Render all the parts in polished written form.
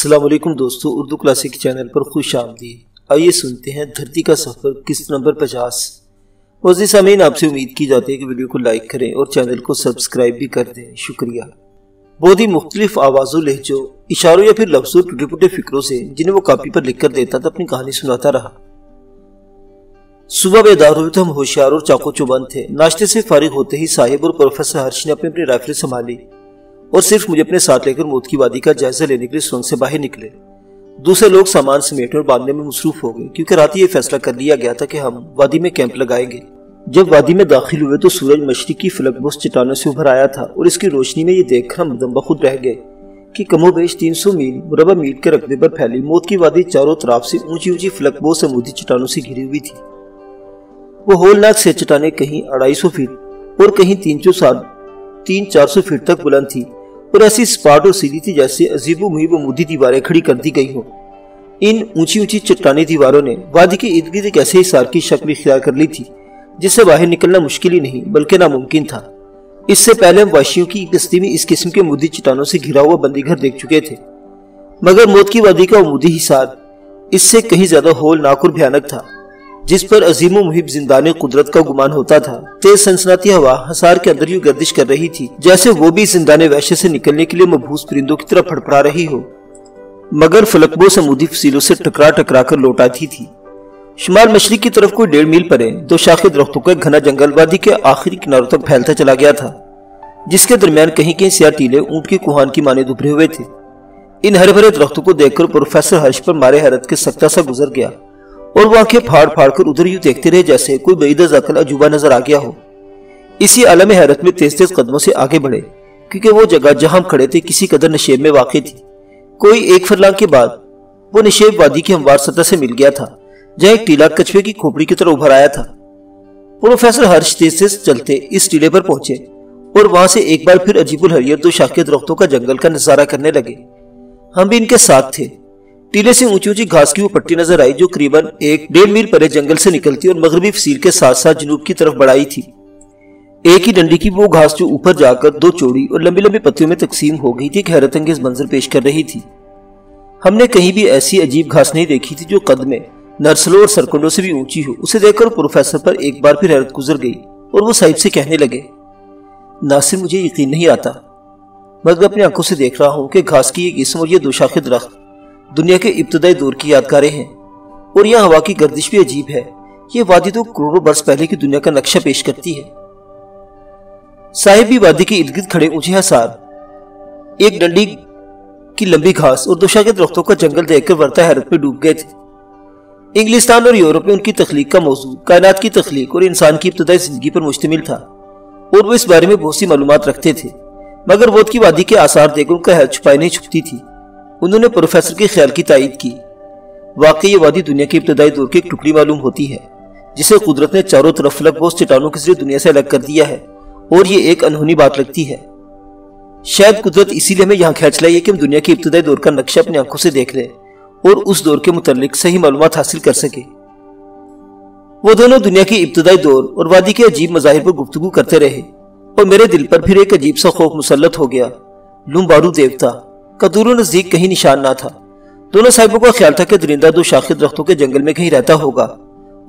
السلام علیکم دوستو، اردو کلاسک چینل پر خوش آمدید۔ آئیے سنتے ہیں دھرتی کا سفر قسط نمبر 50۔ معزز سامعین، آپ سے امید کی جاتی ہے کہ ویڈیو کو لائک کریں اور چینل کو سبسکرائب بھی کر دیں، شکریہ۔ بہت ہی مختلف آوازوں، لہجوں، اشاروں یا پھر لفظوں، ٹوٹے پھوٹے فکروں سے جنہیں وہ کاپی پر لکھ کر دیتا تھا اپنی کہانی سناتا رہا۔ صبح بیدار ہوئے تو ہم ہوشیار اور چاقو چوبند تھے۔ ناشتے سے فارغ ہوتے ہی صاحب اور پروفیسر ہرش نے اپنی رائفل سنبھالی اور صرف مجھے اپنے ساتھ لے کر موت کی وادی کا جائزہ لینے کے لیے سرنگ سے باہر نکلے۔ دوسرے لوگ سامان سمیٹنے اور باندھنے میں مصروف ہو گئے، کیونکہ رات یہ فیصلہ کر لیا گیا تھا کہ ہم وادی میں کیمپ لگائیں گے۔ جب وادی میں داخل ہوئے تو سورج مشرق کی فلک بوس چٹانوں سے ابھر آیا تھا، اور اس کی روشنی میں یہ دیکھ کر ہم دم بخود رہ گئے کہ کم و بیش 300 مربع میل کے رقبے پر پھیلی موت کی وادی چاروں طرف سے اونچی اونچی فلک بوس عمودی چٹانوں سے گھری ہوئی تھی۔ وہ ہولناک سے چٹانیں کہیں 250 فٹ اور کہیں 300-400 فٹ تک بلند تھی، اور ایسی سپاٹ اور سیدھی تھی جیسے عجیب و محیب عمودی دیواریں کھڑی کر دی گئی ہوں۔ ان اونچی اونچی چٹانی دیواروں نے وادی کے ارد گرد ایک ایسے حصار کی شکل اختیار کر لی تھی جس سے باہر نکلنا مشکل ہی نہیں بلکہ ناممکن تھا۔ اس سے پہلے ہم وحشیوں کی بستی میں اس قسم کے عمودی چٹانوں سے گھرا ہوا بندی گھر دیکھ چکے تھے، مگر موت کی وادی کا عمودی حصار اس سے کہیں زیادہ ہولناک اور بھیانک تھا، جس پر عظیم و محیب زندان قدرت کا گمان ہوتا تھا۔ تیز سنسناتی ہوا حصار کے اندر یوں گردش کر رہی تھی جیسے وہ بھی زندان وحشت سے نکلنے کے لیے مبعوث پرندوں کی طرح پھڑپڑا رہی ہو، مگر فلکبوس عمودی فصیلوں سے ٹکرا کر لوٹ آتی تھی۔ شمال مشرق کی طرف کوئی 1.5 میل پرے دو شاخے درختوں کا ایک گھنا جنگل وادی کے آخری کناروں تک پھیلتا چلا گیا تھا، جس کے درمیان کہیں کہیں سیاہ ٹیلے اونٹ کے کوہان کی مانند ابھرے ہوئے تھے۔ ان ہرے بھرے درختوں کو دیکھ کر پروفیسر ہرش پر مارے حیرت کے سکتہ سا گزر گیا، اور وہ آنکھیں پھاڑ کر ادھر یوں دیکھتے رہے جیسے کوئی بعید العقل عجوبہ نظر آ گیا ہو۔ اسی عالم حیرت میں تیز تیز قدموں سے آگے بڑھے، کیونکہ وہ جگہ جہاں ہم کھڑے تھے کسی قدر نشیب میں واقع تھی۔ کوئی 1 فرلانگ کے بعد وہ نشیب وادی کی ہموار سطح سے مل گیا تھا، جہاں ایک ٹیلا کچھوے کی کھوپڑی کی طرح ابھر آیا تھا۔ پروفیسر ہرش تیز تیز چلتے اس ٹیلے پر پہنچے اور وہاں سے ایک بار پھر عجیب الحریت 2 شاخے درختوں کا جنگل کا نظارہ کرنے لگے۔ ہم بھی ان کے ساتھ تھے۔ ٹیلے سے اونچی اونچی گھاس کی وہ پٹی نظر آئی جو قریباً 1.5 میل پرے جنگل سے نکلتی اور مغربی فصیل کے ساتھ ساتھ جنوب کی طرف بڑھائی تھی۔ ایک ہی ڈنڈی کی وہ گھاس جو اوپر جا کر 2 چوڑی اور لمبی لمبی پتیوں میں تقسیم ہو گئی تھی ایک حیرت انگیز منظر پیش کر رہی تھی۔ ہم نے کہیں بھی ایسی عجیب گھاس نہیں دیکھی تھی جو قد میں نرسلوں اور سرکنڈوں سے بھی اونچی ہو۔ اسے دیکھ کر پروفیسر پر ایک بار پھر حیرت گزر گئی اور وہ صاحب سے کہنے لگے، ناصر مجھے یقین نہیں آتا، مگر اپنی آنکھوں سے دیکھ رہا ہوں کہ گھاس کی یہ قسم اور یہ 2 شاخے درخت دنیا کے ابتدائی دور کی یادگاریں ہیں، اور یہ ہوا کی گردش بھی عجیب ہے۔ یہ وادی تو کروڑوں برس پہلے کی دنیا کا نقشہ پیش کرتی ہے۔ صاحب بھی وادی کے ارد گرد کھڑے اونچے حصار، ایک ڈنڈی کی لمبی گھاس اور 2 شاخے درختوں کا جنگل دیکھ کر ورتا حیرت میں ڈوب گئے تھے۔ انگلستان اور یورپ میں ان کی تخلیق کا موضوع کائنات کی تخلیق اور انسان کی ابتدائی زندگی پر مشتمل تھا، اور وہ اس بارے میں بہت سی معلومات رکھتے تھے، مگر موت کی وادی کے آثار دیکھ کر ان کا حیرت چھپائی نہیں چھپتی تھی۔ انہوں نے پروفیسر کے خیال کی تائید کی۔ واقعی یہ وادی دنیا کے ابتدائی دور کی ایک ٹکڑی معلوم ہوتی ہے، جسے قدرت نے چاروں طرف فلک بوس چٹانوں کے ذریعے دنیا سے الگ کر دیا ہے، اور یہ ایک انہونی بات لگتی ہے۔ شاید قدرت اسی لیے ہمیں یہاں کھینچ لائی ہے کہ ہم دنیا کے ابتدائی دور کا نقشہ اپنی آنکھوں سے دیکھ لیں اور اس دور کے متعلق صحیح معلومات حاصل کر سکیں۔ وہ دونوں دنیا کے ابتدائی دور اور وادی کے عجیب مظاہر پر گفتگو کرتے رہے، اور میرے دل پر پھر ایک عجیب سا خوف مسلط ہو گیا۔ لومبارو دیوتا کا دور و نزدیک کہیں نشان نہ تھا۔ دونوں صاحبوں کا خیال تھا کہ درندہ 2 شاخے درختوں کے جنگل میں کہیں رہتا ہوگا،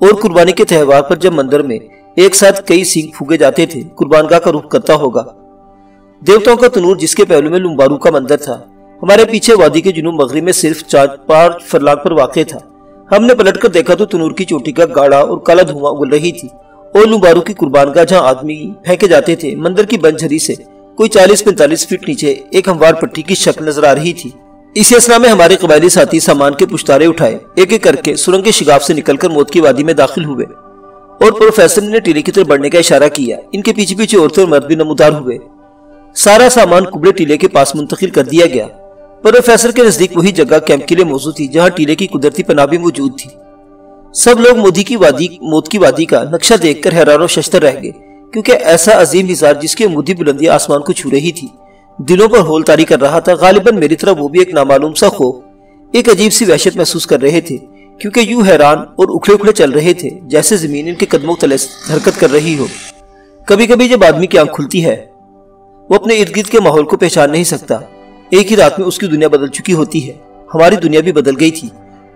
اور قربانی کے تہوار پر جب مندر میں ایک ساتھ کئی سینگ پھونکے جاتے تھے قربان گاہ کا رخ کرتا ہوگا۔ دیوتاؤں کا تنور جس کے پہلو میں لومبارو کا مندر تھا ہمارے پیچھے وادی کے جنوب مغرب میں صرف 4-5 فرلانگ پر واقع تھا۔ ہم نے پلٹ کر دیکھا تو تنور کی چوٹی کا گاڑھا اور کالا دھواں اگل رہی تھی، اور لومبارو کی قربان گاہ جہاں آدمی پھینکے جاتے تھے مندر کی بند جھری سے کوئی 40-45 فٹ نیچے ایک ہموار پٹی کی شکل نظر آ رہی تھی۔ اسی اثنا میں ہمارے قبائلی ساتھی سامان کے پشتارے اٹھائے ایک ایک کر کے سرنگ کے شگاف سے نکل کر موت کی وادی میں داخل ہوئے، اور پروفیسر نے ٹیلے کی طرف بڑھنے کا اشارہ کیا۔ ان کے پیچھے پیچھے عورتیں اور مرد بھی نمودار ہوئے۔ سارا سامان کبڑے ٹیلے کے پاس منتقل کر دیا گیا۔ پروفیسر کے نزدیک وہی جگہ کیمپ کے لیے موزوں تھی جہاں ٹیلے کی قدرتی پناہ بھی موجود تھی۔ سب لوگ موت کی وادی کا نقشہ دیکھ کر حیران و ششدر رہ گئے، کیونکہ ایسا عظیم حصار جس کی عمودی بلندی آسمان کو چھو رہی تھی دلوں پر ہول طاری کر رہا تھا۔ غالباً میری طرح وہ بھی ایک نامعلوم سا خوف، ایک عجیب سی وحشت محسوس کر رہے تھے، کیونکہ یوں حیران اور اکھڑے اکھڑے چل رہے تھے جیسے زمین ان کے قدموں تلے حرکت کر رہی ہو۔ کبھی کبھی جب آدمی کی آنکھ کھلتی ہے وہ اپنے ارد گرد کے ماحول کو پہچان نہیں سکتا۔ ایک ہی رات میں اس کی دنیا بدل چکی ہوتی ہے۔ ہماری دنیا بھی بدل گئی تھی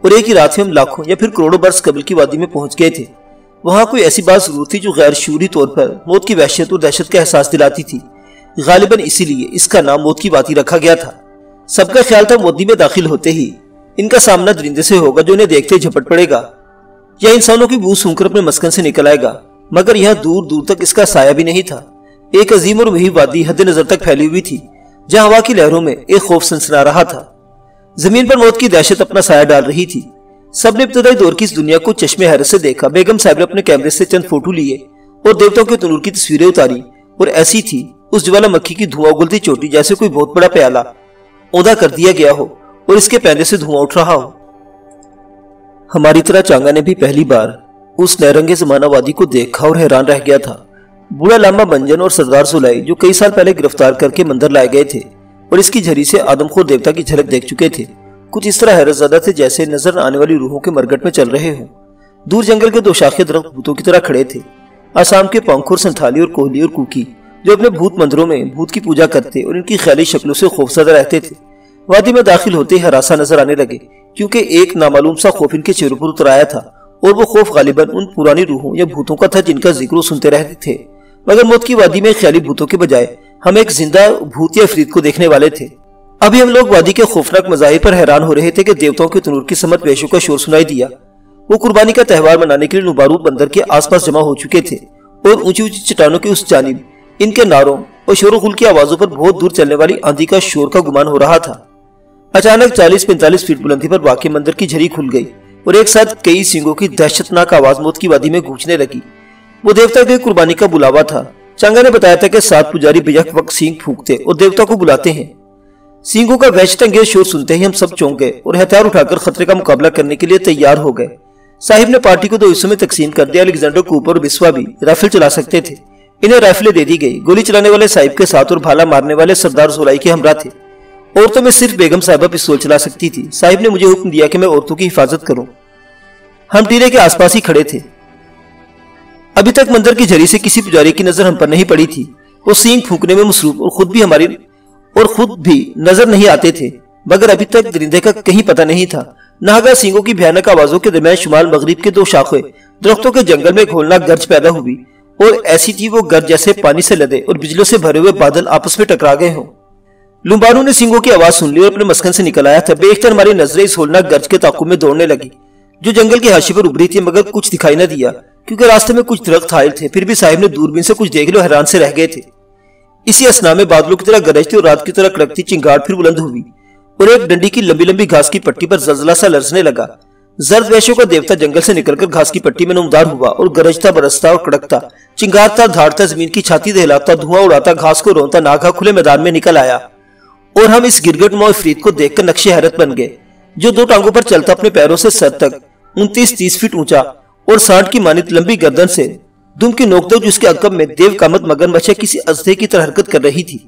اور ایک ہی رات میں ہم لاکھوں یا پھر کروڑوں برس قبل کی وادی میں پہنچ گئے تھے۔ وہاں کوئی ایسی بات ضرور تھی جو غیر شعوری طور پر موت کی وحشت اور دہشت کا احساس دلاتی تھی۔ غالباً اسی لیے اس کا نام موت کی وادی رکھا گیا تھا۔ سب کا خیال تھا وادی میں داخل ہوتے ہی ان کا سامنا درندے سے ہوگا جو انہیں دیکھتے جھپٹ پڑے گا یا انسانوں کی بو سونگ کر اپنے مسکن سے نکل آئے گا، مگر یہاں دور دور تک اس کا سایہ بھی نہیں تھا۔ ایک عظیم اور وہی وادی حد نظر تک پھیلی ہوئی تھی جہاں ہوا کی لہروں میں ایک خوف سنسنا رہا تھا۔ زمین پر موت کی دہشت اپنا سایہ ڈال رہی تھی۔ سب نے ابتدائی دور کی اس دنیا کو چشمے حیرت سے دیکھا۔ بیگم صاحب نے اپنے کیمرے سے چند فوٹو لیے اور دیوتاؤں کے تنور کی تصویریں اتاری، اور ایسی تھی اس جوالا مکھی کی دھواں اگلتی چوٹی جیسے کوئی بہت بڑا پیالہ اوندا کر دیا گیا ہو اور اس کے پیندے سے دھواں اٹھ رہا ہو۔ ہماری طرح چانگا نے بھی پہلی بار اس نیرنگ زمانہ وادی کو دیکھا اور حیران رہ گیا تھا۔ بوڑھا لاما بنجن اور سردار سولائی جو کئی سال پہلے گرفتار کر کے مندر لائے گئے تھے اور اس کی جھری سے آدم خور دیوتا کی جھلک دیکھ چکے تھے، کچھ اس طرح حیرت زدہ تھے جیسے نظر آنے والی روحوں کے مرگٹ میں چل رہے ہوں۔ دور جنگل کے دو شاخے درخت بھوتوں کی طرح کھڑے تھے، آسام کے پانکھور سنتھالی اور کوہلی اور کوکی جو اپنے بھوت مندروں میں بھوت کی پوجا کرتے اور ان کی خیالی شکلوں سے خوفزدہ رہتے تھے، وادی میں داخل ہوتے ہی ہراساں نظر آنے لگے، کیونکہ ایک نامعلوم سا خوف ان کے چہروں پر اتر آیا تھا، اور وہ خوف غالباً ان پرانی روحوں یا بھوتوں کا تھا جن کا ذکر سنتے رہتے تھے۔ مگر موت کی وادی میں خیالی بھوتوں کے بجائے ہم ایک زندہ بھوت یا عفریت کو دیکھنے والے تھے۔ ابھی ہم لوگ وادی کے خوفناک مظاہر پر حیران ہو رہے تھے کہ دیوتاؤں کے تنور کی سمت پیشوں کا شور سنائی دیا۔ وہ قربانی کا تہوار منانے کے لیے نوبارود بندر کے آس پاس جمع ہو چکے تھے، اور اونچی اونچی چٹانوں کے اس جانب ان کے نعروں اور شور و غل کی آوازوں پر بہت دور چلنے والی آندھی کا شور کا گمان ہو رہا تھا۔ اچانک 40-45 فٹ بلندی پر واقع مندر کی جھری کھل گئی اور ایک ساتھ کئی سینگوں کی دہشتناک آواز موت کی وادی میں گونجنے لگی۔ وہ دیوتا کی قربانی کا بلاوا تھا۔ چانگا نے بتایا تھا کہ 7 پجاری بیک وقت سینگ پھونکتے اور دیوتا کو بلاتے ہیں۔ سینگوں کا وحشت انگیز شور سنتے ہی ہم سب چونک گئے اور ہتھیار اٹھا کر خطرے کا مقابلہ کرنے کے لیے تیار ہو گئے۔ صاحب نے پارٹی کو 2 حصوں میں تقسیم کر دیا۔ الیگزینڈر کوپر اور بسوا بھی رائفل چلا سکتے تھے، انہیں رائفلیں دے دی گئی۔ گولی چلانے والے صاحب کے ساتھ اور بھالا مارنے والے سردار سولائی کے ہمراہ تھے۔ عورتوں میں صرف بیگم صاحبہ پستول چلا سکتی تھی۔ صاحب نے مجھے حکم دیا کہ میں عورتوں کی حفاظت کروں۔ ہم ٹیلے کے آس پاس ہی کھڑے تھے۔ ابھی تک مندر کی جھری سے کسی پجاری کی نظر ہم پر نہیں پڑی تھی۔ وہ سینگ پھونکنے میں مصروف اور خود بھی نظر نہیں آتے تھے، مگر ابھی تک درندے کا کہیں پتہ نہیں تھا۔ ناگا سینگوں کی بھیانک آوازوں کے درمیان شمال مغرب کے 2 شاخے درختوں کے جنگل میں کھولناک گرج پیدا ہوئی، اور ایسی تھی وہ گرج جیسے پانی سے لدے اور بجلیوں سے بھرے ہوئے بادل آپس میں ٹکرا گئے ہوں۔ لومبانو نے سینگوں کی آواز سن لی اور اپنے مسکن سے نکل آیا تھا۔ بے اختیار ہماری نظریں اس ہولناک گرج کے تعاقب میں دوڑنے لگی جو جنگل کے حاشیے پر ابھری تھی، مگر کچھ دکھائی نہ دیا کیونکہ راستے میں کچھ درخت حائل تھے۔ پھر بھی صاحب نے دوربین سے کچھ دیکھ لیا، حیران سے رہ گئے تھے۔ اسی اسنا میں بادلوں کی طرح گرجتی اور رات کی طرح کڑکتی چنگاڑ پھر بلند ہوئی اور ایک ڈنڈی کی لمبی لمبی گھاس کی پٹی پر زلزلہ سا لرزنے لگا۔ زرد وحشیوں کا دیوتا جنگل سے نکل کر گھاس کی پٹی میں نمودار ہوا اور گرجتا، برستا اور کڑکتا، چنگارتا، دھاڑتا، زمین کی چھاتی دہلاتا، دھواں اڑاتا، گھاس کو رونتا ناگا کھلے میدان میں نکل آیا، اور ہم اس گرگٹ نما عفریت کو دیکھ کر نقش حیرت بن گئے جو 2 ٹانگوں پر چلتا، اپنے پیروں سے سر تک 29-30 فٹ اونچا اور سانڈ کی مانند لمبی گردن سے دم کی نوک جو اس کے عقب میں دیو کامت مگن مچھے کسی اژدھے کی طرح حرکت کر رہی تھی،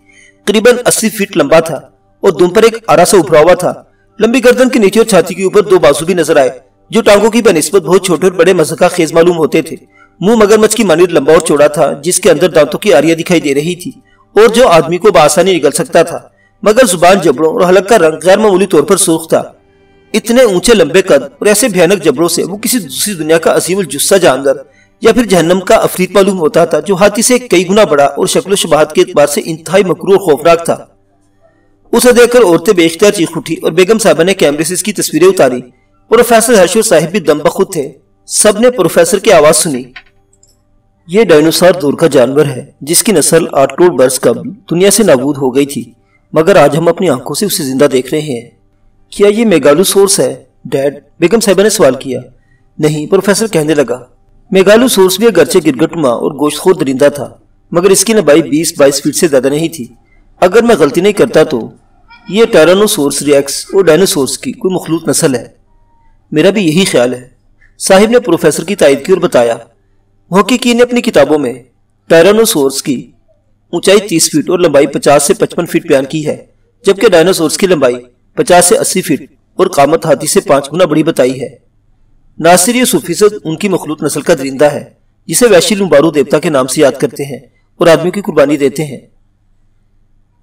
قریباً 80 فٹ لمبا تھا اور دم پر ایک آرا سا ابھرا ہوا تھا۔ لمبی گردن کے نیچے اور چھاتی کے اوپر 2 بازو بھی نظر آئے جو ٹانگوں کی بنسبت بہت چھوٹے اور بڑے مزکہ خیز معلوم ہوتے تھے۔ منہ مگرمچھ کی مانند لمبا اور چوڑا تھا جس کے اندر دانتوں کی آریاں دکھائی دے رہی تھی اور جو آدمی کو بآسانی نگل سکتا تھا، مگر زبان، جبڑوں اور حلق کا رنگ غیر معمولی طور پر سرخ تھا۔ اتنے اونچے لمبے قد اور ایسے بھیانک جبڑوں سے وہ کسی دوسری دنیا کا عظیم الجثہ جاندار یا پھر جہنم کا عفریت معلوم ہوتا تھا جو ہاتھی سے کئی گنا بڑا اور شکل و شباہت کے اعتبار سے انتہائی مکروہ اور خوفناک تھا۔ اسے دیکھ کر عورتیں بے اختیار چیخ اٹھی اور بیگم صاحبہ نے کیمرے سے اس کی تصویریں اتاری۔ پروفیسر ہرشور صاحب بھی دم بخود تھے۔ سب نے پروفیسر کی آواز سنی۔ یہ ڈائنوسار دور کا جانور ہے جس کی نسل 8 کروڑ برس قبل دنیا سے نابود ہو گئی تھی، مگر آج ہم اپنی آنکھوں سے اسے زندہ دیکھ رہے ہیں۔ کیا یہ میگالوسورس ہے ڈیڈ؟ بیگم صاحبہ نے سوال کیا۔ نہیں، پروفیسر کہنے لگا، میگالوسورس بھی اگرچہ گرگٹما اور گوشت خور درندہ تھا، مگر اس کی لمبائی 20-22 فٹ سے زیادہ نہیں تھی۔ اگر میں غلطی نہیں کرتا تو یہ ٹائرانوسورس ریکس اور ڈائنوسورس کی کوئی مخلوط نسل ہے۔ میرا بھی یہی خیال ہے، صاحب نے پروفیسر کی تائید کی اور بتایا۔ محققین نے اپنی کتابوں میں ٹائرانوسورس کی اونچائی 30 فٹ اور لمبائی 50 سے 55 فٹ بیان کی ہے، جبکہ ڈائنوسورس کی لمبائی 50 سے 80 فٹ اور قامت ہاتھی سے 5 گنا بڑی بتائی ہے۔ ناصر یہ 100% ان کی مخلوط نسل کا درندہ ہے جسے وحشی لومبارو دیوتا کے نام سے یاد کرتے ہیں اور آدمیوں کی قربانی دیتے ہیں۔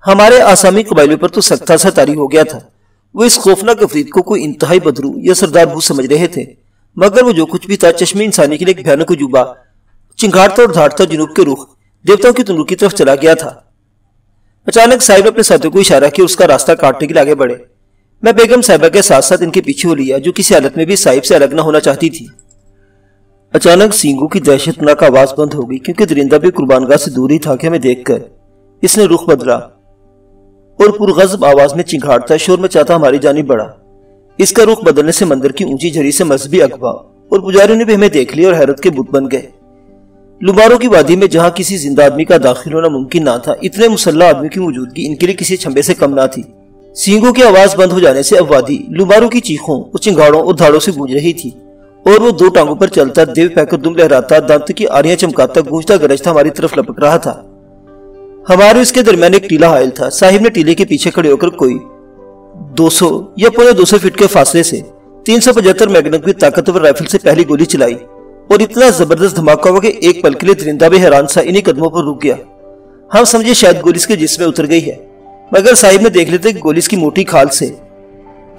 ہمارے آسامی قبائلیوں پر تو سخت سا طاری ہو گیا تھا، وہ اس خوفناک افرید کو کوئی انتہائی بدرو یا سردار بھوت سمجھ رہے تھے، مگر وہ جو کچھ بھی تھا چشمے انسانی کے لیے ایک بھیانک عجوبہ، چنگھاڑتا اور دھاڑتا جنوب کے رخ دیوتاؤں کی تندور کی طرف چلا گیا تھا۔ اچانک صاحب نے اپنے ساتھیوں کو اشارہ کیا اور اس کا راستہ کاٹنے کے لیے آگے بڑھے۔ میں بیگم صاحبہ کے ساتھ ساتھ ان کے پیچھے ہو لیا، جو کسی حالت میں بھی صاحب سے الگ نہ ہونا چاہتی تھی۔ اچانک سینگوں کی دہشت ناک آواز بند ہو گئی، کیونکہ درندہ بھی قربانگاہ سے دور ہی تھا کہ ہمیں دیکھ کر اس نے رخ بدلا اور پرغضب آواز میں چنگھاڑتا شور مچاتا ہماری جانب بڑھا۔ اس کا رخ بدلنے سے مندر کی اونچی جھڑی سے مذہبی اغوا اور پجاریوں نے بھی ہمیں دیکھ لیا اور حیرت کے بت بن گئے۔ لمباروں کی وادی میں جہاں کسی زندہ آدمی کا داخل ہونا ممکن نہ تھا، اتنے مسلح آدمی کی موجودگی ان کے لیے کسی چھمبے سے کم نہ تھی۔ سینگوں کی آواز بند ہو جانے سے اب وادی لمباروں کی چیخوں اور چنگاڑوں اور دھاڑوں سے گونج رہی تھی، اور وہ دو ٹانگوں پر چلتا، دیو پیکر دم لہراتا، دانت کی آریاں چمکاتا، گونجتا گرجتا ہماری طرف لپک رہا تھا۔ ہمارے اس کے درمیان ایک ٹیلا حائل تھا۔ صاحب نے ٹیلے کے پیچھے کھڑے ہو کر کوئی 200 یا 250 فٹ کے فاصلے سے 375 میگنم کی طاقتور رائفل سے پہلی گولی چلائی، اور اتنا زبردست دھماکہ ہوا کہ ایک پل کے لیے درندہ بھی حیران سا انہی قدموں پر رک گیا۔ ہم سمجھے شاید گولی اس کے جسم میں اتر گئی ہے، مگر صاحب نے دیکھ لیتے کہ گولی اس کی موٹی کھال سے،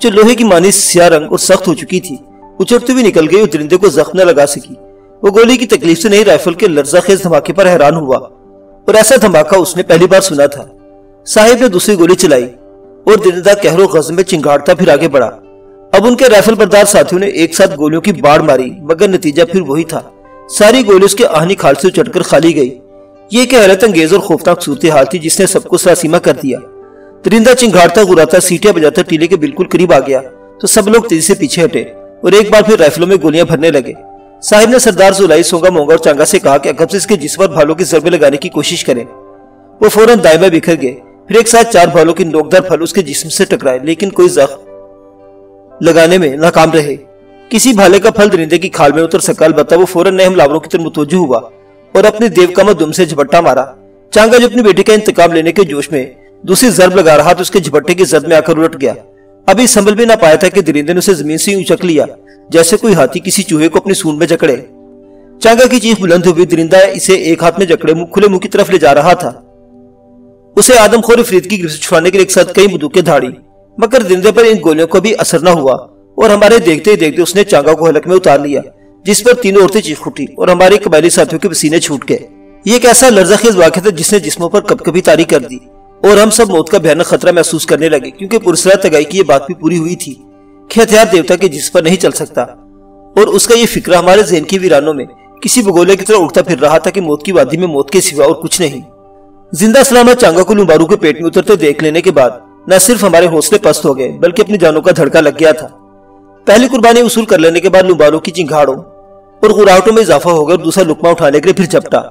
جو لوہے کی مانی سیاہ رنگ اور سخت ہو چکی تھی، اچھڑتی ہوئی نکل گئی اور درندے کو زخم نہ لگا سکی۔ وہ گولی کی تکلیف سے نہیں، رائفل کے لرزہ خیز دھماکے پر حیران ہوا، اور ایسا دھماکہ اس نے پہلی بار سنا تھا۔ صاحب نے دوسری گولی چلائی اور درندہ قہر و غضب میں چنگھاڑتا پھر آگے بڑھا۔ اب ان کے رائفل بردار ساتھیوں نے ایک ساتھ گولیوں کی باڑ ماری، مگر نتیجہ پھر وہی تھا۔ ساری گولی اس کے آہنی کھال سے اچھڑ کر خالی گئی۔ یہ ایک حیرت انگیز اور خوفناک صورتحال تھی جس نے سب کو سراسیمہ کر دیا۔ درندہ چنگھاڑتا غراتا سیٹیاں بجاتا ٹیلے کے بالکل قریب آ گیا تو سب لوگ تیزی سے پیچھے ہٹے اور ایک بار پھر رائفلوں میں گولیاں بھرنے لگے۔ صاحب نے سردار زولائی، سونگا، مونگا اور چانگا سے کہا کہ اگب سے اس کے جسم پر بھالوں کی ضربے لگانے کی کوشش کریں۔ وہ فوراً دائیں بائیں بکھر گئے۔ پھر ایک ساتھ 4 بھالوں کی نوکدار پھل اس کے جسم سے ٹکرائے، لیکن کوئی زخم لگانے میں ناکام رہے۔ کسی بھالے کا پھل درندے کی کھال میں اتر سکا، البتہ وہ فوراً نئے حملاوروں کی طرف متوجہ ہوا اور اپنی دیوکامہ دم سے جھپٹا مارا۔ چانگا جو اپنی بیٹی کا انتقام لینے کے جوش میں دوسری ضرب لگا رہا تو اس کے جھپٹے کی زد میں آ کر الٹ گیا۔ ابھی سنبھل بھی نہ پایا تھا کہ درندے نے اسے زمین سے اچک لیا، جیسے کوئی ہاتھی کسی چوہے کو اپنی سونڈ میں جکڑے۔ چانگا کی چیخ بلند ہوئی، درندہ اسے ایک ہاتھ میں جکڑے کھلے منہ کی طرف لے جا رہا تھا۔ اسے آدم خور افرید کی گرفت سے چھڑانے کے لیے ایک ساتھ کئی بندوقیں دھاڑی، مگر درندے پر ان گولیوں کا بھی اثر نہ ہوا، اور ہمارے دیکھتے ہی دیکھتے اس نے چانگا کو حلق میں اتار لیا، جس پر تینوں عورتیں چیخ اٹھی اور ہمارے قبائلی ساتھیوں کے پسینے چھوٹ گئے۔ یہ ایک ایسا لرزہ خیز واقعہ تھا جس نے جسموں پر کپکپی طاری کر دی، اور ہم سب موت کا بھیانک خطرہ محسوس کرنے لگے، کیونکہ پرسرا تگائی کی یہ بات بھی پوری ہوئی تھی کہ ہتھیار دیوتا کے جسم پر نہیں چل سکتا، اور اس کا یہ فکرہ ہمارے ذہن کی ویرانوں میں کسی بگولے کی طرح اڑتا پھر رہا تھا کہ موت کی وادی میں موت کے سوا اور کچھ نہیں۔ زندہ سلامت چانگا کو لمبارو کے پیٹ میں اترتے دیکھ لینے کے بعد نہ صرف ہمارے حوصلے پست ہو گئے بلکہ اپنی جانوں کا دھڑکا لگ گیا تھا۔ پہلی قربانی وصول کر لینے کے بعد لمبارو کی چنگھاڑوں اور غراہٹوں میں اضافہ ہو گیا اور دوسرا لقمہ اٹھانے کے لیے پھر جھپٹا۔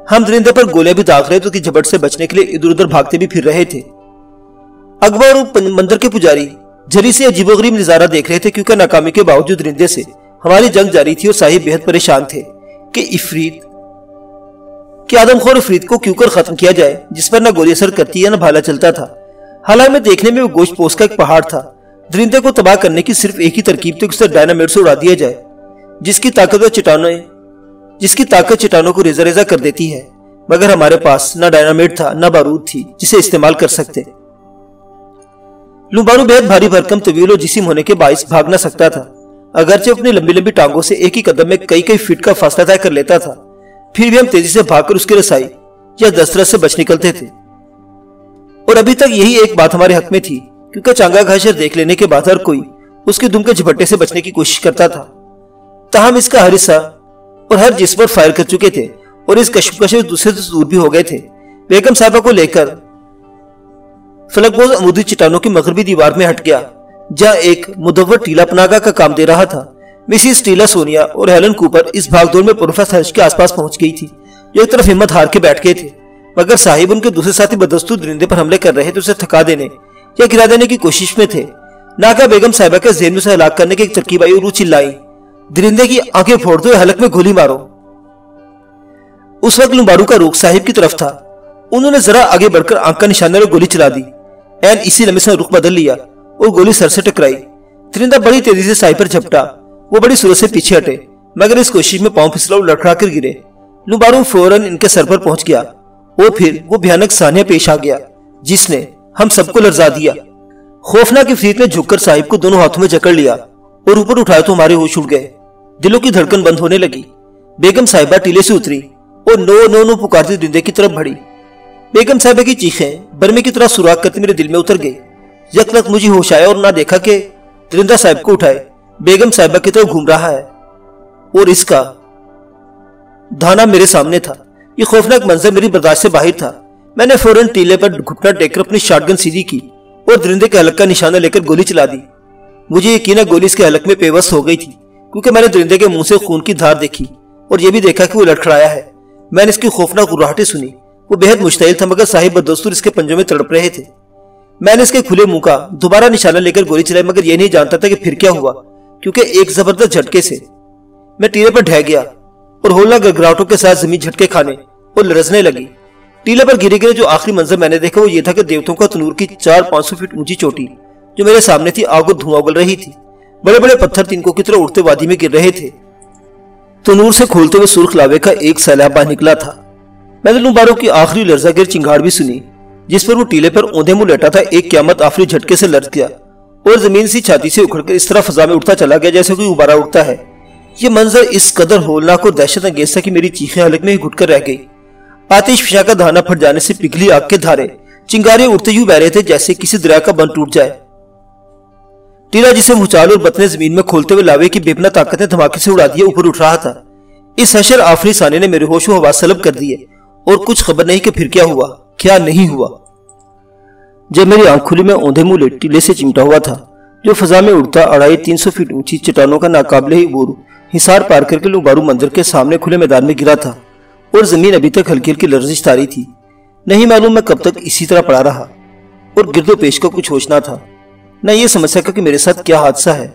ہم درندے پر گولیاں بھی داغ رہے تو کی جھپٹ سے بچنے کے لیے ادھر ادھر بھاگتے بھی پھر رہے تھے۔ اکبر اور مندر کے پجاری جھری سے عجیب و غریب نظارہ دیکھ رہے تھے، کیونکہ ناکامی کے باوجود درندے سے ہماری جنگ جاری تھی، اور صاحب بے حد پریشان تھے کہ آدم خور افرید کو کیوں کر ختم کیا جائے، جس پر نہ گولی اثر کرتی یا نہ بھالا چلتا تھا۔ حالانکہ میں دیکھنے میں وہ گوشت پوش کا ایک پہاڑ تھا۔ درندے کو تباہ کرنے کی صرف ایک ہی ترکیب تھی، اسے ڈائنامیٹ سے اڑا دیا جائے، جس کی طاقت چٹانوں کو ریزہ ریزہ کر دیتی ہے، مگر ہمارے پاس نہ ڈائنامیٹ تھا نہ بارود تھی جسے استعمال کر سکتے۔ لمبارو بہت بھاری بھرکم طویل اور جسم ہونے کے باعث بھاگ نہ سکتا تھا، اگرچہ اپنی لمبی لمبی ٹانگوں سے ایک ہی قدم میں کئی فٹ کا فاصلہ طے کر لیتا تھا، پھر بھی ہم تیزی سے بھاگ کر اس کی رسائی یا دسترس سے بچ نکلتے تھے۔ اور ابھی تک یہی ایک بات ہمارے حق میں تھی، کیونکہ چانگا کا حشر دیکھ لینے کے بعد ہر کوئی اس کے دم کے جھپٹے سے بچنے کی کوشش کرتا تھا۔ تاہم اس کا ہر حصہ اور ہر جسم پر فائر کر چکے تھے، اور اس کشمکش میں دوسرے سے دور بھی ہو گئے تھے۔ بیگم صاحبہ کو لے کر فلک بوز عمودی چٹانوں کی مغربی دیوار میں ہٹ گیا، جہاں ایک مدور ٹیلا پناگا کا کام دے رہا تھا۔ مسز ٹیلا سونیا اور ہیلن کوپر اس بھاگ دوڑ میں پروفیسر ہرش کے آس پاس پہنچ گئی تھی، جو ایک طرف ہمت ہار کے بیٹھ گئے تھے، مگر صاحب ان کے دوسرے ساتھی بدستور درندے پر حملے کر رہے تھے، اسے تھکا دینے یا گرا دینے کی کوشش میں تھے۔ ناگا بیگم صاحبہ کے ذہن میں اسے ہلاک کرنے کی ایک ترکیب آئی اور وہ چلائی، درندے کی آنکھیں پھوڑ دو، حلق میں گولی مارو۔ اس وقت لمبارو کا رخ صاحب کی طرف تھا۔ انہوں نے ذرا آگے بڑھ کر آنکھ کا نشانہ اور گولی چلا دی۔ این اسی لمحے سے رخ بدل لیا اور گولی سر سے ٹکرائی۔ درندہ بڑی تیزی سے صاحب پر جھپٹا، وہ بڑی صورت سے پیچھے ہٹے، مگر اس کوشش میں پاؤں پھسلا اور لڑکھڑا کر گرے۔ لمبارو فوراً ان کے سر پر پہنچ گیا، اور پھر وہ بھیانک سانیہ پیش آ گیا جس نے ہم سب کو لرزا دیا۔ خوفناک عفریت نے جھک کر صاحب کو دونوں ہاتھوں میں جکڑ لیا اور اوپر اٹھایا تو ہمارے ہوش اڑ گئے، دلوں کی دھڑکن بند ہونے لگی۔ بیگم صاحبہ ٹیلے سے اتری اور نو نو نو پکارتی درندے کی طرف بڑھی۔ بیگم صاحبہ کی چیخیں برمے کی طرح سوراخ کرتے میرے دل میں اتر گئی۔ یک لک مجھے ہوش آیا اور نہ دیکھا کہ درندہ صاحب کو اٹھائے بیگم صاحبہ کی طرف گھوم رہا ہے اور اس کا دھانا میرے سامنے تھا۔ یہ خوفناک منظر میری برداشت سے باہر تھا۔ میں نے فوراً ٹیلے پر گھٹنا ٹیک کر اپنی شاٹ گن سیدھی کی اور درندے کے حلق کا نشانہ لے کر گولی چلا دی۔ مجھے یقین ہے گولی اس کے حلق میں پیوست ہو گئی تھی، کیونکہ میں نے درندے کے منہ سے خون کی دھار دیکھی اور یہ بھی دیکھا کہ وہ لڑکھڑایا ہے۔ میں نے اس کی خوفناک گھرراہٹیں سنی۔ وہ بہت مشتعل تھا، مگر صاحب بدستور اس کے پنجوں میں تڑپ رہے تھے۔ میں نے اس کے کھلے منہ کا دوبارہ نشانہ لے کر گولی چلائی، مگر یہ نہیں جانتا تھا کہ پھر کیا ہوا، کیونکہ ایک زبردست جھٹکے سے میں ٹیلے پر ڈھہ گیا اور ہولناک گڑگڑاہٹوں کے ساتھ زمین جھٹکے کھانے اور لرزنے لگی۔ ٹیلے پر گرے گرے جو آخری منظر میں نے دیکھا وہ یہ تھا کہ دیوتوں کا تنور کی 400-500 فٹ اونچی چوٹی جو میرے سامنے تھی آگ اور دھواں اگل رہی تھی۔ بڑے بڑے پتھر تنکوں کی طرح اڑتے وادی میں گر رہے تھے۔ تنور سے کھولتے ہوئے سرخ لاوے کا ایک سیلاب باہر نکلا تھا۔ میں نے لومبارو کی آخری لرزہ گر چنگاڑ بھی سنی، جس پر وہ ٹیلے پر اوندھے منہ لیٹا تھا۔ ایک قیامت آفری جھٹکے سے لرز گیا اور زمین سی چھاتی سے اکھڑ کر اس طرح فضا میں اٹھتا چلا گیا جیسے کوئی غبارہ اٹھتا ہے۔ یہ منظر اس قدر ہولناک اور دہشت انگیز تھا کہ میری چیخیں حلق میں ہی گھٹ کر رہ گئی۔ آتش فشاں کا دھانا پھٹ جانے سے پگھلی آگ کے دھارے چنگارے اڑتے یوں بہ رہے تھے جیسے کسی دریا کا بند ٹوٹ جائے۔ ٹیلا جسے بھوچال اور بتنے زمین میں کھولتے ہوئے لاوے کی بے پناہ طاقت نے دھماکے سے اڑا دیا اوپر اٹھ رہا تھا۔ اس حشر آفری سانے نے میرے ہوش و حواس سلب کر دیے اور کچھ خبر نہیں کہ پھر کیا ہوا کیا نہیں ہوا۔ جب میری آنکھ کھلی میں اوندھے منہ ٹیلے سے چمٹا ہوا تھا جو فضا میں اڑتا 250-300 فٹ اونچی چٹانوں کا ناقابل عبور حصار پار کر کے لومبارو مندر کے سامنے کھلے میدان میں گرا تھا اور زمین ابھی تک ہلکی ہلکی لرزش تاری تھی۔ نہیں معلوم میں کب تک اسی طرح پڑا رہا اور گرد و پیش کا کچھ ہوش نہ تھا، نہ یہ سمجھ سکا کہ میرے ساتھ کیا حادثہ ہے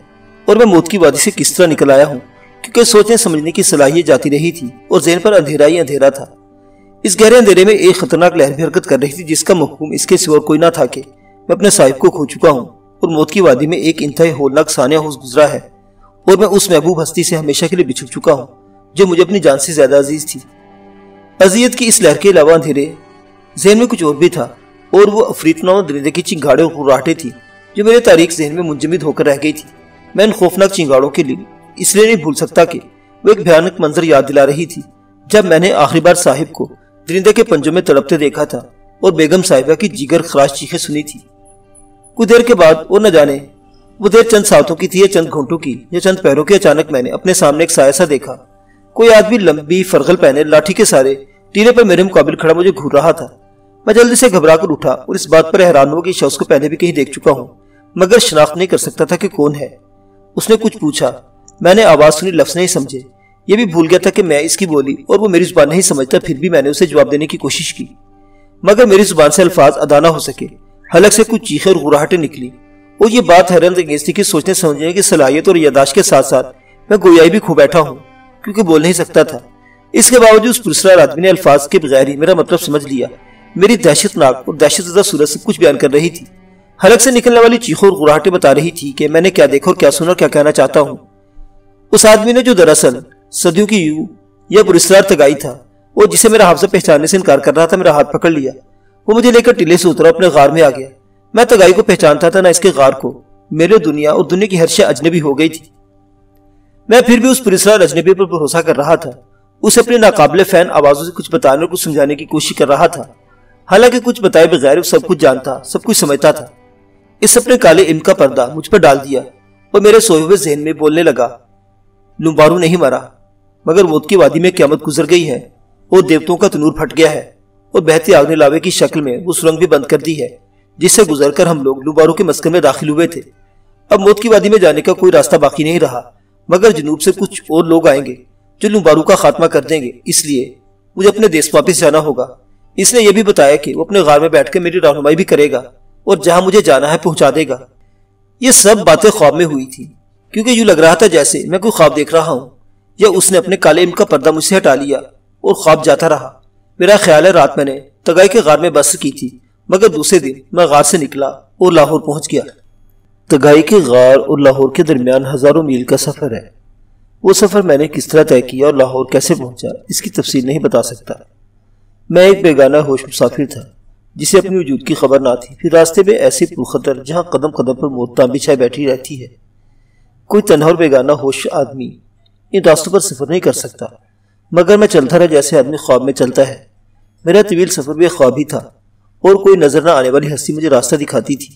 اور میں موت کی وادی سے کس طرح نکل آیا ہوں، کیونکہ سوچنے سمجھنے کی صلاحیت جاتی رہی تھی اور ذہن پر اندھیرا ہی اندھیرا تھا۔ اس گہرے اندھیرے میں ایک خطرناک لہر بھی حرکت کر رہی تھی جس کا مفہوم اس کے سوا کوئی نہ تھا کہ میں اپنے صاحب کو کھو چکا ہوں اور موت کی وادی میں ایک انتہائی ہولناک ثانیہ گزرا ہے اور میں اس محبوب ہستی سے ہمیشہ کے لیے بچھڑ چکا ہوں جو مجھے اپنی جان سے زیادہ عزیز تھی۔ اذیت کی اس لہر کے علاوہ اندھیرے ذہن میں کچھ اور بھی تھا، اور وہ افریتناؤں درندے کی چنگاڑیں اور غراہٹیں تھیں جو میرے تاریک ذہن میں منجمد ہو کر رہ گئی تھی۔ میں ان خوفناک چنگاڑوں کے لیے اس لیے نہیں بھول سکتا کہ وہ ایک بھیانک منظر یاد دلا رہی تھی جب میں نے آخری بار صاحب کو درندے کے پنجوں میں تڑپتے دیکھا تھا اور بیگم صاحبہ کی جگر خراش چیخیں سنی تھی۔ کچھ دیر کے بعد، اور نہ جانے وہ دیر چند ساعتوں کی تھی یا چند گھنٹوں کی یا چند پہروں کی، اچانک میں نے اپنے سامنے ایک سایہ سا دیکھا۔ کوئی آدمی لمبی فرغل پہنے لاٹھی کے سارے ٹیلے پر میرے مقابل کھڑا مجھے گھور رہا تھا۔ میں جلدی سے گھبرا کر اٹھا اور اس بات پر حیران ہوا کہ شخص کو پہلے بھی کہیں دیکھ چکا ہوں، مگر شناخت نہیں کر سکتا تھا کہ کون ہے۔ اس نے کچھ پوچھا، میں نے آواز سنی، لفظ نہیں سمجھے۔ یہ بھی بھول گیا تھا کہ میں اس کی بولی اور وہ میری زبان نہیں سمجھتا، پھر بھی میں نے اسے جواب دینے کی کوشش کی، مگر میری زبان سے الفاظ ادا نہ ہو سکے۔ حلق سے کچھ چیخیں اور غراہٹیں نکلی اور یہ بات حیرت انگیز تھی کہ سوچنے سمجھنے کی صلاحیت اور یادداشت کے ساتھ ساتھ میں گویائی بھی کھو بیٹھا ہوں کیونکہ بول نہیں سکتا تھا۔ اس کے باوجود اس پرسرار آدمی نے الفاظ کے بغیر ہی میرا مطلب سمجھ لیا۔ میری دہشت ناک اور دہشت زدہ صورت سب کچھ بیان کر رہی تھی۔ حلق سے نکلنے والی چیخوں اور غراہٹیں بتا رہی تھی کہ میں نے کیا دیکھا اور کیا سنا اور کیا کہنا چاہتا ہوں۔ اس آدمی نے جو دراصل صدیوں کی یوں یا پرسرار تگائی تھا اور جسے میرا حافظہ پہچاننے سے انکار کر رہا تھا، میرا ہاتھ پکڑ لیا۔ وہ مجھے لے کر ٹیلے سے اترا، اپنے غار میں آ گیا۔ میں تگائی کو پہچانتا تھا نہ اس کے غار کو۔ میرے دنیا اور دنیا کی ہر شے اجنبی ہو گئی تھی۔ میں پھر بھی اس پرسرار اجنبی پر بھروسہ کر رہا تھا۔ اسے اپنے ناقابل فہم آوازوں سے کچھ بتانے اور کچھ سمجھانے کی کوشش کر رہا تھا، حالانکہ کچھ بتائے بغیر وہ سب کچھ جانتا، سب کچھ سمجھتا تھا۔ اس اپنے کالے علم کا پردہ مجھ پر ڈال دیا اور میرے سوئے ہوئے ذہن میں بولنے لگا، لومبارو نہیں مرا، مگر موت کی وادی میں قیامت گزر گئی ہے اور دیوتوں کا تنور پھٹ گیا ہے اور بہتی آگ نے لاوے کی شکل میں وہ سرنگ بھی بند کر دی ہے جس سے گزر کر ہم لوگ لومبارو کے مسکن میں داخل ہوئے تھے۔ اب موت کی وادی میں جانے کا کوئی راستہ باقی نہیں رہا، مگر جنوب سے کچھ اور لوگ آئیں گے جو لومبارو کا خاتمہ کر دیں گے۔ اس لیے مجھے اپنے دیش واپس جانا ہوگا۔ اس نے یہ بھی بتایا کہ وہ اپنے غار میں بیٹھ کے میری رہنمائی بھی کرے گا اور جہاں مجھے جانا ہے پہنچا دے گا۔ یہ سب باتیں خواب میں ہوئی تھی، کیونکہ یوں لگ رہا تھا جیسے میں کوئی خواب دیکھ رہا ہوں، یا اس نے اپنے کالے علم کا پردہ مجھ سے ہٹا لیا اور خواب جاتا رہا۔ میرا خیال ہے رات میں نے تگائی کے غار میں بسر کی تھی، مگر دوسرے دن میں غار سے نکلا اور لاہور پہنچ گیا۔ تگائی کے غار اور لاہور کے درمیان ہزاروں میل کا سفر ہے۔ وہ سفر میں نے کس طرح طے کیا اور لاہور کیسے پہنچا، اس کی تفصیل نہیں بتا سکتا۔ میں ایک بیگانہ ہوش مسافر تھا جسے اپنی وجود کی خبر نہ تھی۔ پھر راستے میں ایسے پرخطر جہاں قدم قدم پر موت تان بچھائے بیٹھی رہتی ہے۔ کوئی تنہا اور بیگانہ ہوش آدمی ان راستوں پر سفر نہیں کر سکتا، مگر میں چلتا رہا جیسے آدمی خواب میں چلتا ہے۔ میرا طویل سفر بھی ایک خواب ہی تھا، اور کوئی نظر نہ آنے والی ہستی مجھے راستہ دکھاتی تھی۔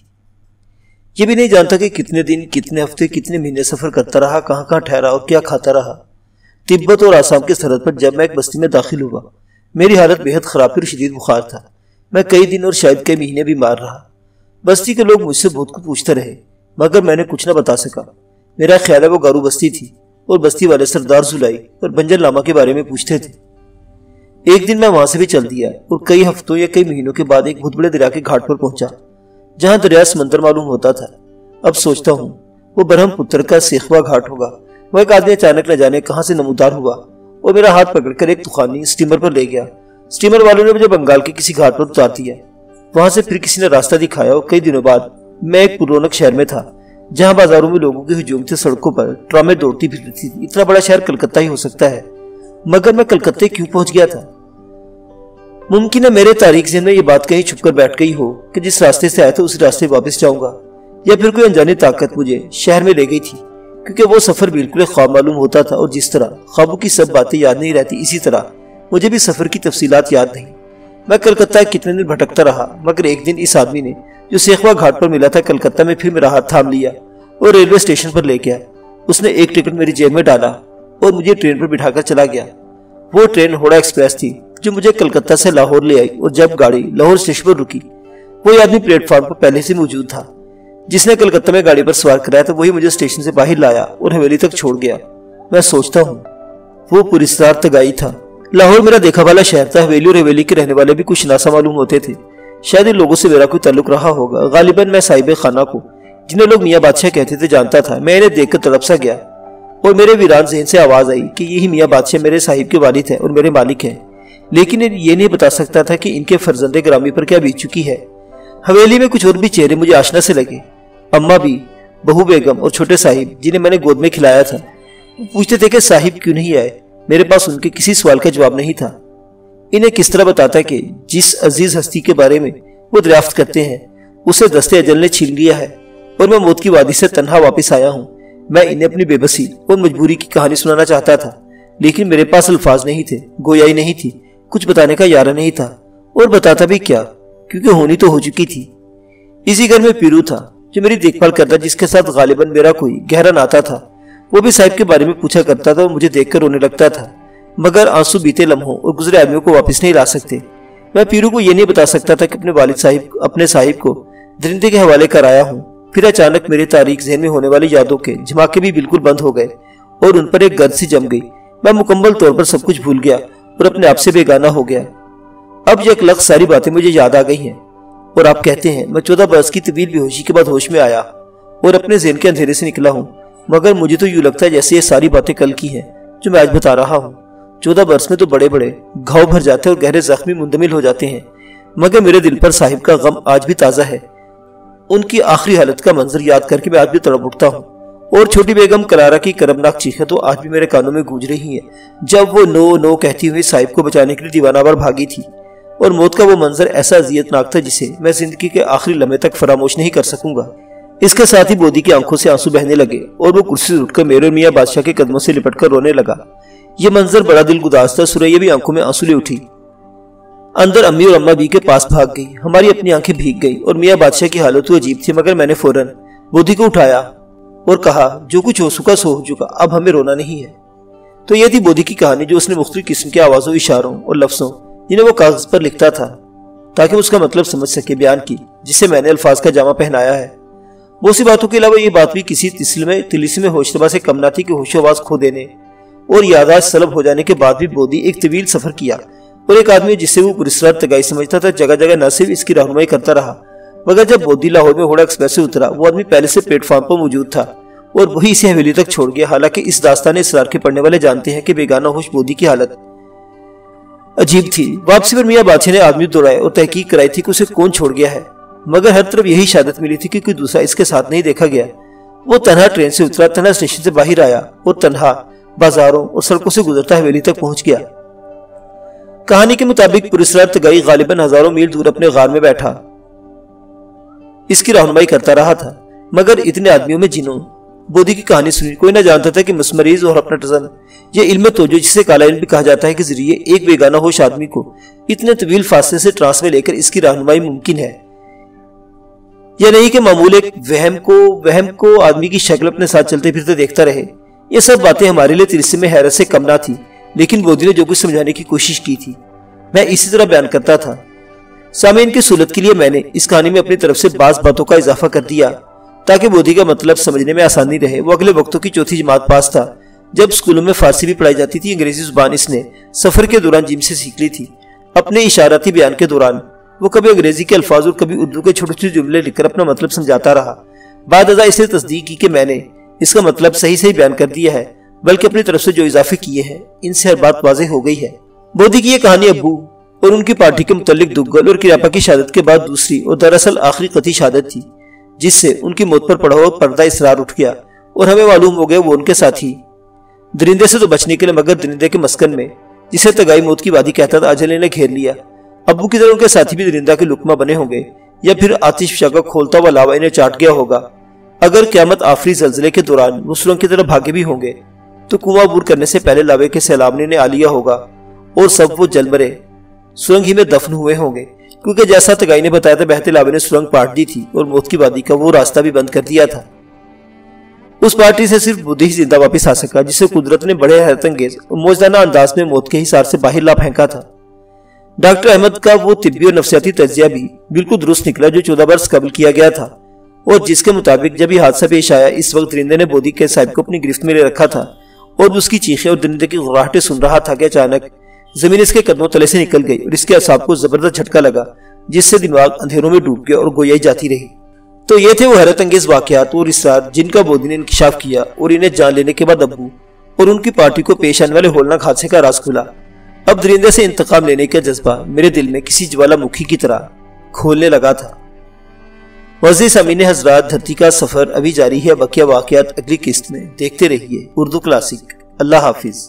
یہ بھی نہیں جانتا کہ کتنے دن، کتنے ہفتے، کتنے مہینے سفر کرتا رہا، کہاں کہاں ٹھہرا اور کیا کھاتا رہا۔ تبت اور آسام کے سرحد پر جب میں ایک بستی میں داخل ہوا، میری حالت بے حد خراب اور شدید بخار تھا۔ میں کئی دن اور شاید کئی مہینے بیمار رہا۔ بستی کے لوگ مجھ سے بہت کچھ پوچھتے رہے، مگر میں نے کچھ نہ بتا سکا۔ میرا خیال ہے وہ گارو بستی تھی، اور بستی والے سردار زولائی اور بنجر لاما کے بارے میں پوچھتے تھے۔ ایک دن میں وہاں سے بھی چل دیا اور کئی ہفتوں یا کئی مہینوں کے بعد ایک بہت بڑے دریا کے گھاٹ پر پہنچا، جہاں دریا سمندر معلوم ہوتا تھا۔ اب سوچتا ہوں وہ برہم پتر کا سیخوا گھاٹ ہوگا۔ وہ ایک آدمی اچانک نہ جانے کہاں سے نمودار ہوا اور میرا ہاتھ پکڑ کر ایک طوفانی اسٹیمر پر لے گیا۔ اسٹیمر والوں نے مجھے بنگال کے کسی گھاٹ پر اتار دیا۔ وہاں سے پھر کسی نے راستہ دکھایا اور کئی دنوں بعد میں ایک پر رونق شہر میں تھا، جہاں بازاروں میں لوگوں کے ہجوم تھے، سڑکوں پر ٹرامیں دوڑتی پھرتی تھی۔ اتنا بڑا شہر کلکتہ ہی ہو سکتا ہے، مگر میں کلکتہ کیوں پہنچ گیا تھا؟ ممکن ہے میرے تاریک ذہن میں یہ بات کہیں چھپ کر بیٹھ گئی ہو کہ جس راستے سے آیا تھا اسی راستے واپس جاؤں گا، یا پھر کوئی انجانی طاقت مجھے شہر میں لے گئی تھی، کیونکہ وہ سفر بالکل ایک خواب معلوم ہوتا تھا، اور جس طرح خوابوں کی سب باتیں یاد نہیں رہتی، اسی طرح مجھے بھی سفر کی تفصیلات یاد نہیں۔ میں کلکتہ کتنے دن بھٹکتا رہا، مگر ایک دن اس آدمی نے جو سیخوا گھاٹ پر ملا تھا کلکتہ میں، پھر میرا ہاتھ تھام لیا اور ریلوے اسٹیشن پر لے گیا۔ اس نے ایک ٹکٹ میری جیب میں ڈالا اور مجھے ٹرین پر بٹھا کر چلا گیا۔ وہ ٹرین ہوڑا ایکسپریس تھی جو مجھے کلکتہ سے لاہور لے آئی، اور جب گاڑی لاہور اسٹیشن پر رکی، وہی آدمی پلیٹ فارم پر پہلے سے موجود تھا جس نے کلکتہ میں گاڑی پر سوار کرایا تھا۔ وہی مجھے اسٹیشن سے باہر لایا اور حویلی تک چھوڑ گیا۔ میں سوچتا ہوں وہ پراسرار تگائی تھا۔ لاہور میرا دیکھا والا شہر تھا۔ حویلی اور حویلی کے رہنے والے بھی کچھ ناسا معلوم ہوتے تھے۔ شاید ان لوگوں سے میرا کوئی تعلق رہا ہوگا۔ غالباً میں صاحب خانہ کو، جنہیں لوگ میاں بادشاہ کہتے تھے، جانتا تھا۔ میں انہیں دیکھ کر تڑپ سا گیا اور میرے ویران ذہن سے آواز آئی کہ یہی میاں بادشاہ میرے صاحب کے والد ہیں اور میرے مالک ہیں، لیکن یہ نہیں بتا سکتا تھا کہ ان کے فرزند گرامی پر کیا بیت چکی ہے۔ حویلی میں کچھ اور بھی چہرے مجھے آشنا سے لگے۔ اماں بھی، بہو بیگم اور چھوٹے صاحب جنہیں میں نے گود میں کھلایا تھا، وہ پوچھتے تھے کہ صاحب کیوں نہیں آئے۔ میرے پاس ان کے کسی سوال کا جواب نہیں تھا۔ انہیں کس طرح بتاتا کہ جس عزیز ہستی کے بارے میں وہ دریافت کرتے ہیں اسے دستے اجل نے چھین لیا ہے، اور میں موت کی وادی سے تنہا واپس آیا ہوں۔ میں انہیں اپنی بے بسی اور مجبوری کی کہانی سنانا چاہتا تھا، لیکن میرے پاس الفاظ نہیں تھے، گویائی نہیں تھی، کچھ بتانے کا یارہ نہیں تھا، اور بتاتا بھی کیا، کیونکہ ہونی تو ہو چکی تھی۔ اسی گھر میں پیرو تھا جو میری دیکھ بھال کرتا، جس کے ساتھ غالباً میرا کوئی گہرا ناتا تھا۔ وہ بھی صاحب کے بارے میں پوچھا کرتا تھا اور مجھے دیکھ کر رونے لگتا تھا، مگر آنسو بیتے لمحوں اور گزرے آدمیوں کو واپس نہیں لا سکتے۔ میں پیرو کو یہ نہیں بتا سکتا تھا کہ اپنے صاحب کو درندے کے حوالے کرایا ہوں۔ پھر اچانک میرے تاریک ذہن میں ہونے والی یادوں کے جھماکے بھی بالکل بند ہو گئے اور ان پر ایک گرد سی جم گئی۔ میں مکمل طور پر سب کچھ بھول گیا اور اپنے آپ سے بیگانہ ہو گیا۔ اب یک لخت ساری باتیں مجھے یاد آ گئی ہیں، اور آپ کہتے ہیں میں 14 برس کی طویل بے ہوشی کے بعد ہوش میں آیا اور اپنے ذہن کے اندھیرے سے نکلا ہوں، مگر مجھے تو یوں لگتا ہے جیسے یہ ساری باتیں کل کی ہیں جو میں آج بتا رہا ہوں۔ 14 برس میں تو بڑے بڑے گھاؤ بھر جاتے اور گہرے زخمی مندمل ہو جاتے ہیں، مگر میرے دل پر صاحب کا غم آج بھی تازہ ہے۔ ان کی آخری حالت کا منظر یاد کر کے میں آج بھی تڑپ اٹھتا ہوں، اور چھوٹی بیگم کلارا کی کرمناک چیخیں تو آج بھی میرے کانوں میں گونج رہی ہیں، جب وہ نو نو کہتی ہوئی صاحب کو بچانے کے لیے دیوانہ وار بھاگی تھی۔ اور موت کا وہ منظر ایسا اذیت ناک تھا جسے میں زندگی کے آخری لمحے تک فراموش نہیں کر سکوں گا۔ اس کے ساتھ ہی بودی کی آنکھوں سے آنسو بہنے لگے اور وہ کرسی سے اٹھ کر میرے اور میاں بادشاہ کے قدموں سے لپٹ کر رونے لگا۔ یہ منظر بڑا دل گداز تھا۔ سوریا بھی آنکھوں میں آنسو لے اٹھی، اندر امی اور اماں بھی کے پاس بھاگ گئی۔ ہماری اپنی آنکھیں بھیگ گئی اور میاں بادشاہ کی حالت تو عجیب تھی، مگر میں نے فوراً بودی کو اٹھایا اور کہا جو کچھ ہو چکا سو ہو چکا، اب ہمیں رونا نہیں ہے۔ تو یہ تھی بودی کی کہانی جو اس نے مختلف قسم کے آوازوں، اشاروں اور لفظوں جنہیں وہ کاغذ پر لکھتا تھا تاکہ اس کا مطلب سمجھ سکے بیان کی، جسے میں نے الفاظ کا جامہ پہنایا ہے۔ بہت سی باتوں کے علاوہ یہ بات بھی کسی طلسم ہوشتبا سے کم نہ تھی کہ ہوش و آواز کھو دینے اور یادداشت سلب ہو جانے کے بعد بھی بودی ایک طویل سفر کیا، اور ایک آدمی جسے وہ پراسرار تگائی سمجھتا تھا جگہ جگہ نہ صرف اس کی رہنمائی کرتا رہا، مگر جب بودی لاہور میں ہوڑا ایکسپریس سے اترا وہ آدمی پہلے سے پلیٹ فارم پر موجود تھا اور وہی اسے حویلی تک چھوڑ گیا۔ حالانکہ اس داستان اسرار کے پڑھنے والے جانتے ہیں کہ بیگانہ ہوش بودی کی حالت عجیب تھی۔ واپسی پر میاں بادشاہ نے آدمی دوڑائے اور تحقیق کرائی تھی کہ اسے کون چھوڑ گیا ہے، مگر ہر طرف یہی شہادت ملی تھی کہ کوئی دوسرا اس کے ساتھ نہیں دیکھا گیا۔ وہ تنہا ٹرین سے اترا، تنہا اسٹیشن سے باہر آیا اور تنہا بازاروں اور سڑکوں سے گزرتا حویلی تک پہنچ گیا۔ کہانی کے مطابق پراسرار تگائی غالباً ہزاروں میل دور اپنے غار میں بیٹھا اس کی رہنمائی کرتا رہا تھا، مگر اتنے آدمیوں میں جنہوں بودھی کی کہانی سنی، کوئی نہ جانتا تھا کہ مسمریز اور اپنا ٹزن، یہ علم توجہ جسے کالا علم بھی کہا جاتا ہے، کے ذریعے ایک بیگانہ ہوش آدمی کو اتنے طویل فاصلے سے ٹرانس میں لے کر اس کی رہنمائی ممکن ہے، یا نہیں کہ معمول ایک وہم کو آدمی کی شکل اپنے ساتھ چلتے پھرتے دیکھتا رہے۔ یہ سب باتیں ہمارے لیے طلسم میں حیرت سے کم نہ تھی، لیکن بودھی نے جو کچھ سمجھانے کی کوشش کی تھی میں اسی طرح بیان کرتا تھا۔ سامعین کی سہولت کے لیے میں نے اس کہانی میں اپنی طرف سے بعض باتوں کا اضافہ کر دیا تاکہ بودھی کا مطلب سمجھنے میں آسانی رہے۔ وہ اگلے وقتوں کی چوتھی جماعت پاس تھا، جب اسکولوں میں فارسی بھی پڑھائی جاتی تھی۔ انگریزی زبان اس نے سفر کے دوران جم سے سیکھ لی تھی۔ اپنے اشاراتی بیان کے دوران وہ کبھی انگریزی کے الفاظ اور کبھی اردو کے چھوٹے چھوٹے جملے لکھ کر اپنا مطلب سمجھاتا رہا۔ بعد ازاں اس نے تصدیق کی کہ میں نے اس کا مطلب صحیح بیان کر دیا ہے، بلکہ اپنی طرف سے جو اضافے کیے ہیں ان سے ہر بات واضح ہو گئی ہے۔ بودھی کی یہ کہانی ابو اور ان کی پارٹی کے متعلق دگل اور کریاپا کی شہادت کے بعد دوسری اور دراصل آخری قطعی شہادت تھی، جس سے ان کی موت پر پڑا ہوا پردہ اسرار اٹھ گیا اور ہمیں معلوم ہو گیا وہ ان کے ساتھی درندے سے تو بچنے کے لیے مگر درندے کے مسکن میں، جسے تگائی موت کی وادی کہتا تھا، اجل نے گھیر لیا۔ ابو کی طرح ان کے ساتھی بھی درندہ کے لقمہ بنے ہوں گے، یا پھر آتش فشاں کا کھولتا ہوا لاوا انہیں چاٹ گیا ہوگا۔ اگر قیامت آفری زلزلے کے دوران وہ سرنگ کی طرف بھاگے بھی ہوں گے تو کنواں عبور کرنے سے پہلے لاوے کے سیلاب نے انہیں آ لیا ہوگا اور سب وہ جل مرے سرنگ ہی میں دفن ہوئے ہوں گے، کیونکہ جیسا تگائی نے بتایا تھا بہتے لاوے نے سرنگ پاٹ دی تھی اور موت کی وادی کا وہ راستہ بھی بند کر دیا تھا۔ اس پارٹی سے صرف بودھی ہی زندہ واپس آ سکا، جسے قدرت نے بڑے حیرت انگیز اور موجزانہ انداز میں موت کے حصار سے باہر لا پھینکا تھا۔ ڈاکٹر احمد کا وہ طبی اور نفسیاتی تجزیہ بھی بالکل درست نکلا جو 14 برس قبل کیا گیا تھا، اور جس کے مطابق جب یہ حادثہ پیش آیا اس وقت درندے نے بودھی کے صاحب کو اپنی گرفت میں لے رکھا تھا اور اس کی چیخیں اور درندے کی غراہٹیں سن رہا تھا کہ اچانک زمین اس کے قدموں تلے سے نکل گئی اور اس کے اعصاب کو زبردست جھٹکا لگا، جس سے دماغ اندھیروں میں ڈوب گیا اور گویائی جاتی رہی۔ تو یہ تھے وہ حیرت انگیز واقعات اور اسرار جن کا بودھی نے انکشاف کیا، اور انہیں جان لینے کے بعد ابو اور ان کی پارٹی کو پیش آنے والے ہولناک حادثے کا راز کھلا۔ اب درندے سے انتقام لینے کا جذبہ میرے دل میں کسی جوالا مکھی کی طرح کھولنے لگا تھا۔ معزز سامعین حضرات، دھرتی کا سفر ابھی جاری ہے، بقیہ واقعات اگلی قسط میں دیکھتے رہیے۔ اردو کلاسک۔ اللہ حافظ۔